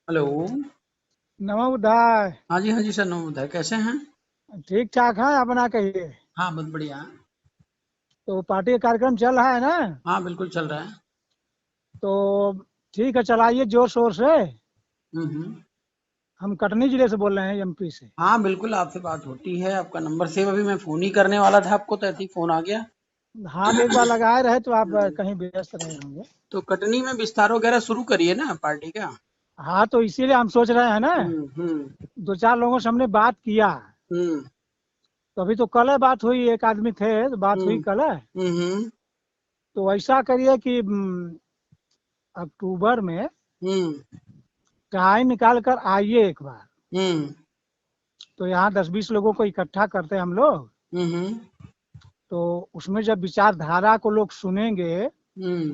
Hello. नमो बुधाय। हाँ जी sir, नमोदय, कैसे हैं? ठीक ठाक है, अपना कहिए। हाँ, बहुत बढ़िया। तो पार्टी का कार्यक्रम चल रहा है ना? हाँ, बिल्कुल चल रहा है। तो ठीक है, चलाइए जोर शोर से। हम्म। हम कटनी जिले से बोल रहे हैं, एमपी से। हाँ, बिल्कुल आपसे बात होती है, आपका नंबर सेव, अभी मैं फोन ही करने वाला था आपको, तो ऐसे ही फोन आ गया। हाँ, तो एक बार लगाए रहे तो आप हम्म, कहीं व्यस्त रहे होंगे। तो कटनी में विस्तार वगैरह शुरू करिए ना पार्टी का। हाँ, तो इसीलिए हम सोच रहे हैं ना। हम्म। दो चार लोगों से हमने बात किया। हम्म। तो अभी तो कल है बात हुई, एक आदमी थे तो बात हुई हम्म। कल है। हम्म। तो ऐसा करिए कि अक्टूबर में हम्म। टाइम निकाल कर आइए एक बार। हम्म। तो यहाँ 10-20 लोगों को इकट्ठा करते हैं हम लोग। हम्म। तो उसमें जब विचारधारा को लोग सुनेंगे हम्म।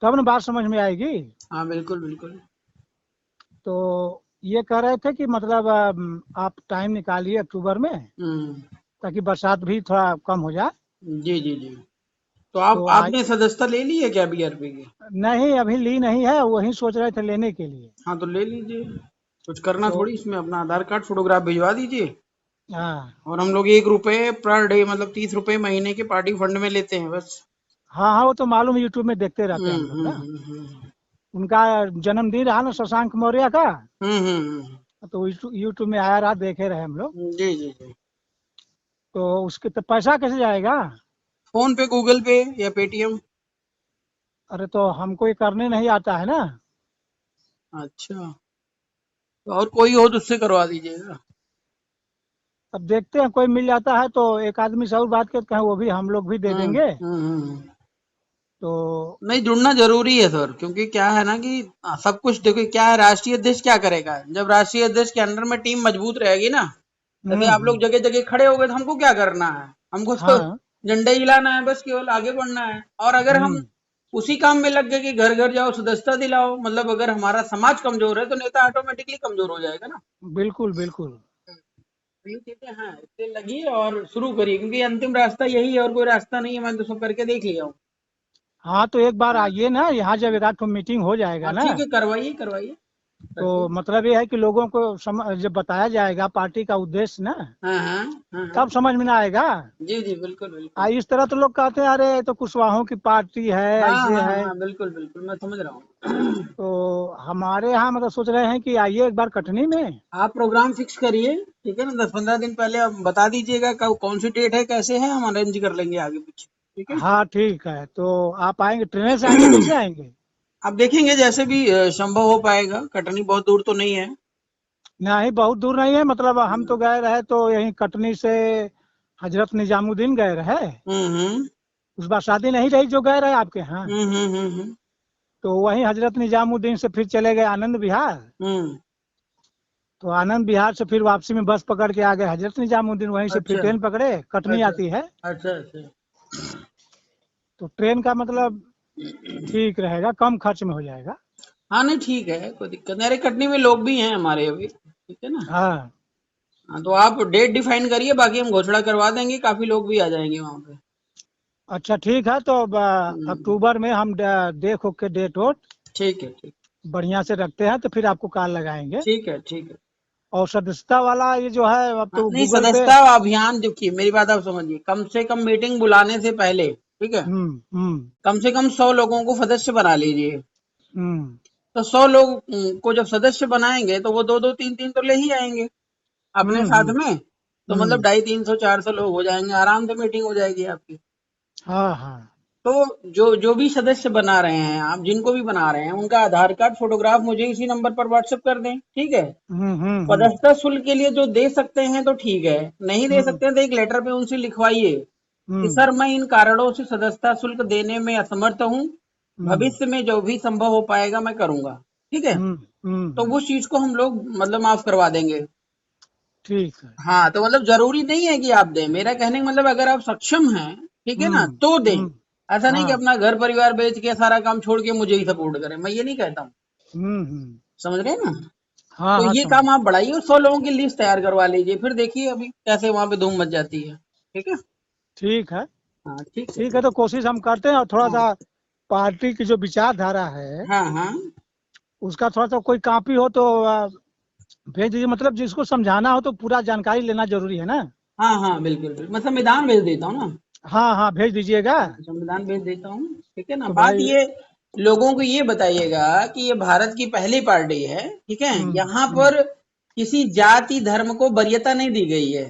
तब न बात समझ में आएगी। हाँ, बिल्कुल बिल्कुल। तो ये कह रहे थे कि मतलब आप टाइम निकालिए अक्टूबर में, हम्म। ताकि बरसात भी थोड़ा कम हो जाए। जी जी जी। तो तो आप आज आपने सदस्यता ले ली है क्या बीआरपी की? नहीं, अभी ली नहीं है, वही सोच रहे थे लेने के लिए। हाँ, तो ले लीजिए। कुछ करना तो थोड़ी, इसमें अपना आधार कार्ड फोटोग्राफ भिजवा दीजिए। हाँ और हम लोग 1 रुपए पर डे, मतलब 30 रुपए महीने के पार्टी फंड में लेते हैं बस। हाँ हाँ, वो तो मालूम, यूट्यूब में देखते रहते हैं हम लोग ना। हम्म। उनका जन्मदिन रहा ना, शशांक मौर्य का। हम्म। तो यूट्यूब में आया रहा, देखे रहे हम लोग। जी जी जी। तो उसके तो पैसा कैसे जाएगा? फोन पे, गूगल पे या पेटीएम। अरे तो हमको ये करने नहीं आता है ना। अच्छा, तो और कोई हो तो उससे करवा दीजिएगा। अब देखते हैं, कोई मिल जाता है तो एक आदमी से और बात करते हैं, वो भी हम लोग भी दे देंगे। हम्म। तो नहीं, जुड़ना जरूरी है सर, क्योंकि क्या है ना कि सब कुछ देखो, क्या है, राष्ट्रीय अध्यक्ष क्या करेगा जब राष्ट्रीय अध्यक्ष के अंडर में टीम मजबूत रहेगी ना। जैसे आप लोग हम्म। जगह जगह खड़े हो गए तो हमको क्या करना है? हमको तो हाँ। झंडा ही हिलाना है, बस केवल आगे बढ़ना है। और अगर हम हम्म। उसी काम में लग गए कि घर घर जाओ सदस्यता दिलाओ, मतलब अगर हमारा समाज कमजोर है तो नेता ऑटोमेटिकली कमजोर हो जाएगा ना। बिल्कुल बिल्कुल। तो ये चीजें, हाँ, इससे लगिए और शुरू करिए, क्योंकि अंतिम रास्ता यही है और कोई रास्ता नहीं है, मैं तो सब करके देख लिया हूँ। हाँ, तो एक बार हाँ आइए ना यहाँ, जब एक आध ठो मीटिंग हो जाएगा हाँ, ना। ठीक है, करवाइए करवाइए, तो रखिए। मतलब ये है कि लोगों को जब बताया जाएगा पार्टी का उद्देश्य ना, हाँ हाँ। हाँ हाँ। तब समझ में ना आएगा। जी जी, बिल्कुल बिल्कुल। इस तरह तो लोग कहते हैं, अरे ये तो कुशवाहों की पार्टी है, हाँ ऐसे हाँ है। हाँ, बिल्कुल बिल्कुल, मैं समझ रहा हूँ। तो हमारे यहाँ मतलब सोच रहे हैं कि आइए एक बार कटनी में। आप प्रोग्राम फिक्स करिए, ठीक है ना, 10-15 दिन पहले आप बता दीजिएगा कब कौन सी डेट है, कैसे है, हम अरेंज कर लेंगे आगे पीछे, ठीक है। हाँ ठीक है, तो आप आएंगे ट्रेन से आएंगे, कैसे आएंगे? आप देखेंगे जैसे भी संभव हो पाएगा, कटनी बहुत दूर तो नहीं है। नहीं, बहुत दूर नहीं है, मतलब हम हम्म। तो गए रहे तो यहीं कटनी से हजरत निजामुद्दीन गए रहे। हम्म। उस बार शादी नहीं रही जो गए रहे आपके यहाँ। हम्म। तो वहीं हजरत निजामुद्दीन से फिर चले गए आनंद विहार। हम्म। तो आनंद विहार से फिर वापसी में बस पकड़ के आ गए हजरत निजामुद्दीन, वहीं से फिर अच्छा ट्रेन पकड़े, कटनी अच्छा आती है। अच्छा अच्छा। तो ट्रेन का मतलब ठीक रहेगा, कम खर्च में हो जाएगा। हाँ, नहीं ठीक है, कोई दिक्कत नहीं, अरे कटनी में लोग भी हैं हमारे अभी, ठीक है ना। हाँ। हाँ, तो आप डेट डिफाइन करिए, बाकी हम घोषणा करवा देंगे, काफी लोग भी आ जाएंगे वहां पे। अच्छा ठीक है, तो अब हम्म। अक्टूबर में हम देख ओख के डेट वोट ठीक है, ठीक। बढ़िया से रखते हैं, तो फिर आपको कॉल लगाएंगे। ठीक है, ठीक है। और सदस्यता वाला ये जो है, अब हाँ, तो नहीं, गूगल पे। सदस्यता अभियान देखिए, मेरी बात आप समझिए, कम से कम मीटिंग बुलाने से पहले, ठीक है, हम्म। कम से कम 100 लोगों को सदस्य बना लीजिए। हम्म। तो 100 लोग को जब सदस्य बनाएंगे तो वो दो दो तीन तीन तो ले ही आएंगे अपने साथ हम्म। में। तो मतलब हम्म। 250-300-400 लोग हो जाएंगे, आराम से मीटिंग हो जाएगी आपकी। हाँ हाँ। तो जो जो भी सदस्य बना रहे हैं, आप जिनको भी बना रहे हैं, उनका आधार कार्ड फोटोग्राफ मुझे इसी नंबर पर व्हाट्सएप कर दें, ठीक है। हम्म। सदस्यता शुल्क के लिए जो दे सकते हैं तो ठीक है, नहीं दे हम्म। सकते हैं तो एक लेटर पे उनसे लिखवाइए कि हम्म। सर मैं इन कारणों से सदस्यता शुल्क देने में असमर्थ हूँ, हम्म। भविष्य में जो भी संभव हो पाएगा मैं करूंगा, ठीक है। तो हम्म। उस चीज को हम लोग मतलब माफ करवा देंगे। ठीक है। हाँ, तो मतलब जरूरी नहीं है कि आप दें, मेरा कहने का मतलब अगर आप सक्षम हैं, ठीक है ना, हम्म। तो दें। हम्म। ऐसा नहीं कि हाँ। अपना घर परिवार बेच के सारा काम छोड़ के मुझे ही सपोर्ट करें, मैं ये नहीं कहता हूँ। हम्म। समझ रहे हैं ना। हाँ तो हाँ, ये समझ। काम आप बढ़ाइए और 100 लोगों की लिस्ट तैयार करवा लीजिए, फिर देखिए अभी कैसे वहां पे धूम मच जाती है, ठीक है। ठीक है। हाँ, ठीक है, ठीक है, ठीक तो है। कोशिश हम करते हैं, और थोड़ा हाँ सा पार्टी की जो विचारधारा है हाँ हाँ। उसका थोड़ा सा कोई कॉपी हो तो भेज दीजिए, मतलब जिसको समझाना हो तो पूरा जानकारी लेना जरूरी है ना। हाँ हाँ बिल्कुल बिल्कुल, मैं संविधान भेज देता हूँ ना। हाँ हाँ, भेज दीजिएगा। संविधान भेज देता हूँ, ठीक है ना। तो बात भाई। ये, लोगों को ये बताइएगा कि ये भारत की पहली पार्टी है, ठीक है, यहाँ हम्म। पर किसी जाति धर्म को वरीयता नहीं दी गई है।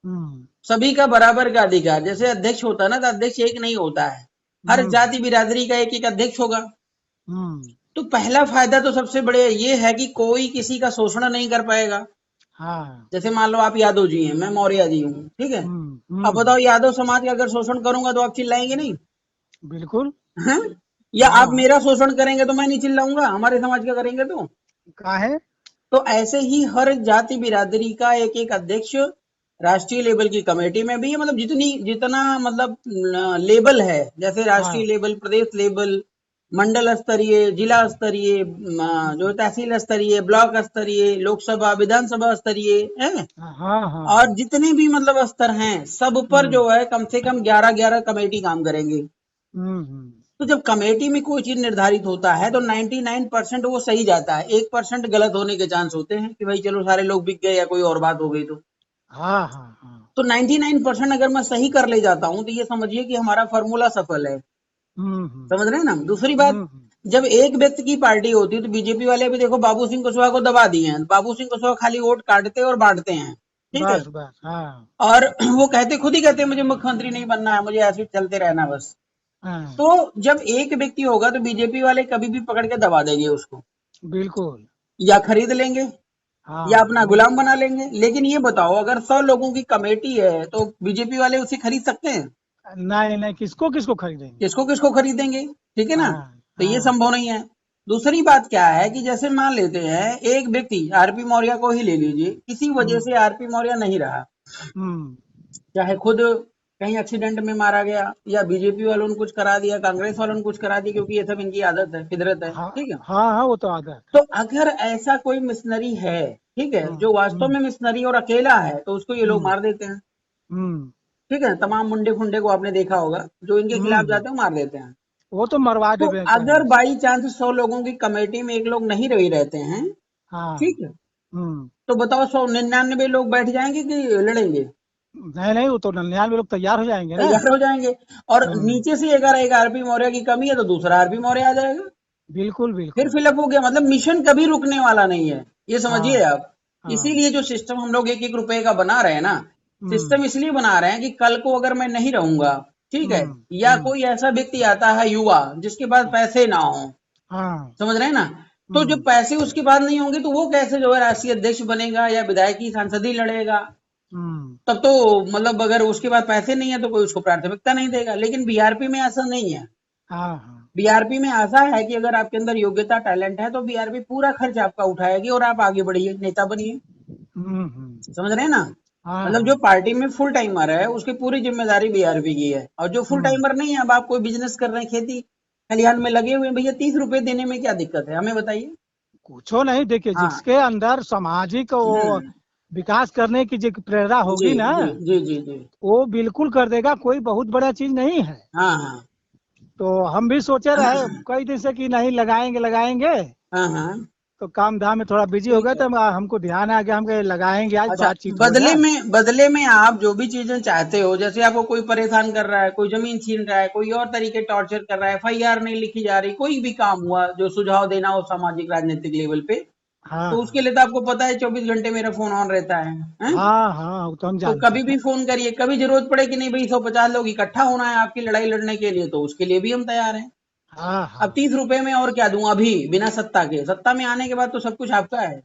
हम्म। सभी का बराबर का अधिकार, जैसे अध्यक्ष होता है ना, तो अध्यक्ष एक नहीं होता है, हर हम्म। जाति बिरादरी का एक एक अध्यक्ष होगा। हम्म। तो पहला फायदा तो सबसे बड़े ये है कि कोई किसी का शोषण नहीं कर पाएगा। हाँ। जैसे मान लो आप यादव जी हैं, मैं मौर्य जी हूँ, ठीक है। अब बताओ, हम्म। यादव समाज का अगर शोषण करूंगा तो आप चिल्लाएंगे नहीं? बिल्कुल। हैं? या आप हाँ। मेरा शोषण करेंगे तो मैं नहीं चिल्लाऊंगा, हमारे समाज का करेंगे तो। काहे? तो ऐसे ही हर जाति बिरादरी का एक एक अध्यक्ष राष्ट्रीय लेवल की कमेटी में भी है, मतलब जितनी जितना मतलब लेवल है, जैसे राष्ट्रीय हाँ। लेवल, प्रदेश लेवल, मंडल स्तरीय, जिला स्तरीय, जो तहसील स्तरीय, ब्लॉक स्तरीय, लोकसभा विधानसभा स्तरीय है, हाँ। हाँ। और हाँ। जितने भी मतलब स्तर हैं सब पर हम्म। जो है कम से कम 11-11 कमेटी काम करेंगे। हम्म। तो जब कमेटी में कोई चीज निर्धारित होता है तो 99% वो सही जाता है, 1% गलत होने के चांस होते हैं कि भाई चलो सारे लोग बिक गए या कोई और बात हो गई हाँ। हाँ। हाँ। तो 99% अगर मैं सही कर ले जाता हूं तो ये समझिए कि हमारा फॉर्मूला सफल है। हम्म। समझ रहे हैं ना। दूसरी बात, हम्म। जब एक व्यक्ति की पार्टी होती है तो बीजेपी वाले भी देखो बाबू सिंह कुशवाहा को दबा दिए हैं, बाबू सिंह कुशवाहा खाली वोट काटते और बांटते हैं, ठीक है। बस बस, हाँ। और वो कहते, खुद ही कहते हैं मुझे मुख्यमंत्री नहीं बनना है, मुझे ऐसे ही चलते रहना बस। हाँ। तो जब एक व्यक्ति होगा तो बीजेपी वाले कभी भी पकड़ के दबा देंगे उसको, बिल्कुल। या खरीद लेंगे, या हाँ, अपना नहीं। गुलाम बना लेंगे। लेकिन ये बताओ, अगर 100 लोगों की कमेटी है तो बीजेपी वाले उसे खरीद सकते हैं? नहीं नहीं, किसको किसको खरीदेंगे। किसको किसको खरीदेंगे, ठीक है ना। हाँ। तो ये हाँ। संभव नहीं है। दूसरी बात क्या है कि जैसे मान लेते हैं एक व्यक्ति, आरपी मौर्य को ही ले लीजिए, किसी वजह हम्म। से आरपी मौर्य नहीं रहा, हम्म। चाहे खुद कहीं एक्सीडेंट में मारा गया, या बीजेपी वालों ने कुछ करा दिया, कांग्रेस वालों ने कुछ करा दिया, क्योंकि ये सब इनकी आदत है, फितरत है, हाँ। ठीक है। हाँ। हाँ, वो तो आदत तो है। अगर ऐसा कोई मिशनरी है, ठीक है, हम्म। जो वास्तव हम्म। में मिशनरी और अकेला है, तो उसको ये लोग हम्म। मार देते हैं, हम्म। ठीक है। तमाम मुंडे फुंडे को आपने देखा होगा, जो इनके खिलाफ हम्म। जाते हैं वो मार देते हैं। वो तो मरवा तो देते हैं अगर पहले से। बाई चांस 100 लोगों की कमेटी में एक लोग नहीं रही रहते हैं, हाँ। ठीक है, हम्म। तो बताओ 199 लोग बैठ जाएंगे कि लड़ेंगे? नहीं नहीं, वो तो 99 लोग तैयार हो जाएंगे ना। तैयार हो जाएंगे। और हम्म। नीचे से अगर एक आरपी मौर्य की कमी है तो दूसरा आरपी मौर्य आ जाएगा, बिल्कुल फिर बिल्कुल। फिलअप हो गया। मतलब मिशन कभी रुकने वाला नहीं है, ये समझिए हाँ। आप। हाँ। इसीलिए जो सिस्टम हम लोग एक एक रुपए का बना रहे हैं ना, हम्म। सिस्टम इसलिए बना रहे हैं कि कल को अगर मैं नहीं रहूंगा, ठीक है, हम्म। या हम्म। कोई ऐसा व्यक्ति आता है युवा जिसके पास पैसे ना हो, हाँ। समझ रहे हैं ना, तो जब हम्म। पैसे उसके पास नहीं होंगे तो वो कैसे जो है राष्ट्रीय अध्यक्ष बनेगा या विधायकी सांसद ही लड़ेगा। हम्म। तब तो मतलब अगर उसके पास पैसे नहीं है तो कोई उसको प्राथमिकता नहीं देगा। लेकिन बीआरपी में ऐसा नहीं है। हाँ। हाँ। बीआरपी में ऐसा है कि अगर आपके अंदर योग्यता टैलेंट है तो बीआरपी पूरा खर्च आपका उठाएगी और आप आगे बढ़िए, नेता बनिए। समझ रहे हैं ना। हाँ। मतलब जो हाँ। पार्टी में फुल टाइमर है उसकी पूरी जिम्मेदारी बीआरपी की है, और जो फुल हम्म। टाइमर नहीं है, अब आप कोई बिजनेस कर रहे हैं, खेती खलिहान में लगे हुए हैं, भैया 30 रुपए देने में क्या दिक्कत है, हमें बताइए। कुछो नहीं, देखिए हाँ। जिसके अंदर सामाजिक वो हम्म। विकास करने की जो प्रेरणा जी होगी ना, जी जी जी जी। वो बिल्कुल कर देगा, कोई बहुत बड़ा चीज नहीं है। हाँ हाँ तो हम भी सोचे रहे कई दिन से कि नहीं, लगाएंगे लगाएंगे। हाँ हाँ। तो काम धाम में थोड़ा बिजी हो ठीक गए, है। तो हमको ध्यान आ गया, हम कहे लगाएंगे, आज अच्छा, बातचीत हो बदले जाए। में बदले में आप जो भी चीजें चाहते हो, जैसे आपको कोई परेशान कर रहा है, कोई जमीन छीन रहा है, कोई और तरीके टॉर्चर कर रहा है, एफआईआर नहीं लिखी जा रही, कोई भी काम हुआ जो सुझाव देना हो सामाजिक राजनीतिक लेवल पे, हाँ। तो उसके हाँ। लिए तो आपको पता है 24 घंटे मेरा फोन ऑन रहता है, हैं? हाँ। हाँ, वो तो हम तो जानते कभी हैं। भी फोन करिए, कभी जरूरत पड़े कि नहीं भाई 150 लोग इकट्ठा होना है आपकी लड़ाई लड़ने के लिए, तो उसके लिए भी हम तैयार हैं। हाँ। अब हाँ। 30 रुपए में और क्या दूं अभी, बिना सत्ता के, सत्ता में आने के बाद तो सब कुछ आपका है।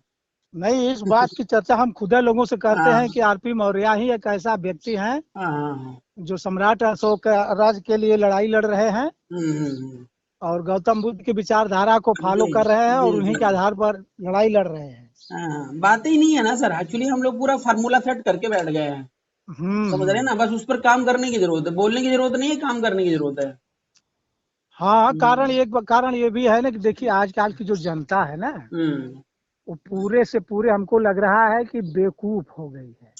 नहीं, इस बात की चर्चा हम खुद लोगों से करते हाँ हैं कि आरपी मौर्य ही एक ऐसा व्यक्ति है हाँ हाँ हाँ। जो सम्राट अशोक राज्य के लिए लड़ाई लड़ रहे हैं, हम्म। और गौतम बुद्ध की विचारधारा को फॉलो जी कर रहे हैं, जी और उन्हीं जी। के आधार पर लड़ाई लड़ रहे हैं। हाँ, बातें ही नहीं है ना सर, एक्चुअली हम लोग पूरा फार्मूला सेट करके बैठ गए हैं। समझ रहे हैं ना, बस उस पर काम करने की जरूरत है, बोलने की जरूरत नहीं है, काम करने की जरूरत है। हाँ, कारण हम्म। एक कारण ये भी है ना कि देखिए आजकल की जो जनता है ना, हम्म। वो पूरे से पूरे हमको लग रहा है कि बेवकूफ हो गई है।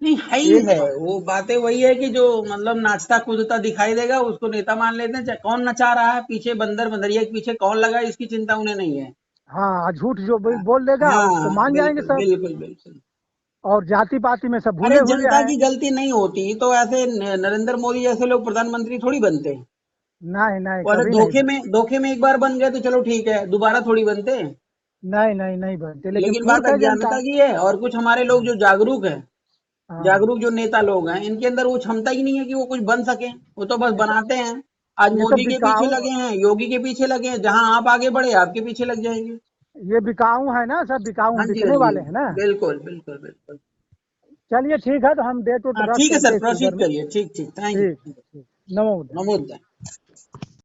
नहीं है ही एक है, बात। वो बातें वही है कि जो मतलब नाचता कूदता दिखाई देगा उसको नेता मान लेते हैं, चाहे कौन नचा रहा है पीछे, बंदर बंदरिया के पीछे कौन लगा है, इसकी चिंता उन्हें नहीं है। हाँ, झूठ जो बोल देगा उसको हाँ मान जाएंगे बिल्कुल सब। बिल्कुल बिल्कुल। और जाति पाति में सब अरे भूले हुए जनता हैं। की गलती नहीं होती तो ऐसे नरेंद्र मोदी जैसे लोग प्रधानमंत्री थोड़ी बनते हैं। नहीं नहीं, वो ऐसे कभी नहीं बनते। धोखे में एक बार बन गए तो चलो ठीक है, दोबारा थोड़ी बनते हैं। नहीं नहीं नहीं बनते, लेकिन लेकिन बात मूर्ख है जनता। अज्ञानता की है, और कुछ हमारे लोग जो जागरूक है, हाँ, जागरूक जो नेता लोग हैं, इनके अंदर वो क्षमता ही नहीं है कि वो कुछ बन सके। वो तो बस ये सब बनाते हैं। आज ये सब मोदी के पीछे बिकाऊ, लगे हैं, योगी के पीछे लगे हैं, जहां आप आगे बढ़े आपके पीछे लग जाएंगे। ये बिकाऊ है ना, सब बिकाऊ हाँ हैं, जी, हाँ बिकने जी। वाले हैं ना। बिल्कुल बिल्कुल बिल्कुल। चलिए ठीक है, तो हम डेट उट हाँ रख ठीक है करके सर, इस घर प्रोसीड में। करिए। ठीक ठीक, थैंक ठीक यू। ठीक ठीक, नमो बुद्धाय। नमोद।